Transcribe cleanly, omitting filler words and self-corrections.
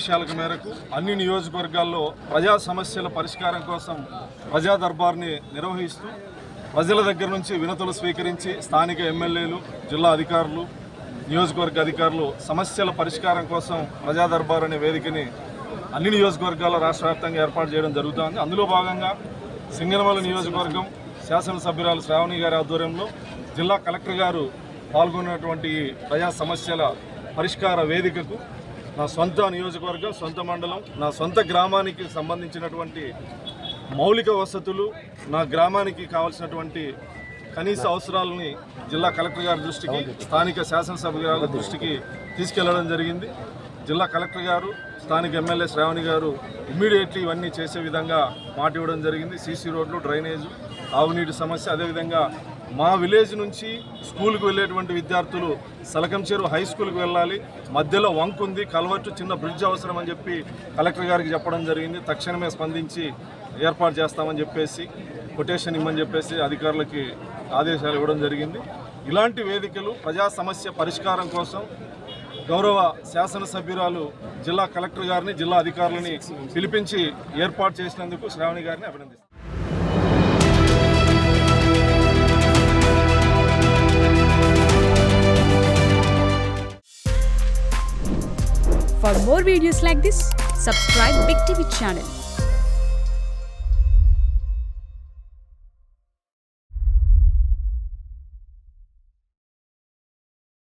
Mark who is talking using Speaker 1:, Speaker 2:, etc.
Speaker 1: ఆదేశాల మేరకు అన్ని నియోజకవర్గాల్లో ప్రజా సమస్యల పరిష్కారం కోసం ప్రజా దర్బార్ని నిర్వహిస్తూ ప్రజల దగ్గర నుంచి వినతులు స్వీకరించి స్థానిక ఎమ్మెల్యేలు, జిల్లా అధికారులు, నియోజకవర్గ అధికారులు సమస్యల పరిష్కారం కోసం ప్రజా దర్బార్ అనే వేదికని అన్ని నియోజకవర్గాల్లో రాష్ట్ర వ్యాప్తంగా ఏర్పాటు చేయడం జరుగుతుంది. అందులో భాగంగా సింగనమల నియోజకవర్గం శాసనసభ్యురాలు శ్రావణి గారి ఆధ్వర్యంలో జిల్లా కలెక్టర్ గారు పాల్గొన్నటువంటి ప్రజా సమస్యల పరిష్కార వేదికకు నా సొంత నియోజకవర్గం, సొంత మండలం, నా సొంత గ్రామానికి సంబంధించినటువంటి మౌలిక వసతులు, నా గ్రామానికి కావాల్సినటువంటి కనీస అవసరాలని జిల్లా కలెక్టర్ గారి దృష్టికి, స్థానిక శాసనసభ్యుల దృష్టికి తీసుకెళ్లడం జరిగింది. జిల్లా కలెక్టర్ గారు, స్థానిక ఎమ్మెల్యే శ్రావణి గారు ఇమ్మీడియట్లీ ఇవన్నీ చేసే విధంగా మాట ఇవ్వడం జరిగింది. సీసీ రోడ్లు, డ్రైనేజు, తాగునీటి సమస్య, అదేవిధంగా మా విలేజ్ నుంచి స్కూల్కి వెళ్ళేటువంటి విద్యార్థులు సలకంచేరు హై స్కూల్కి వెళ్ళాలి, మధ్యలో వంకు ఉంది, కల్వర్టు, చిన్న బ్రిడ్జ్ అవసరం అని చెప్పి కలెక్టర్ గారికి చెప్పడం జరిగింది. తక్షణమే స్పందించి ఏర్పాటు చేస్తామని చెప్పేసి, కొటేషన్ ఇమ్మని చెప్పేసి అధికారులకి ఆదేశాలు ఇవ్వడం జరిగింది. ఇలాంటి వేదికలు ప్రజా సమస్య పరిష్కారం కోసం గౌరవ శాసనసభ్యురాలు జిల్లా కలెక్టర్ గారిని, జిల్లా అధికారులని పిలిపించి ఏర్పాటు చేసినందుకు శ్రావణి గారిని అభినందిస్తాను.
Speaker 2: For more videos like this, subscribe Big TV channel.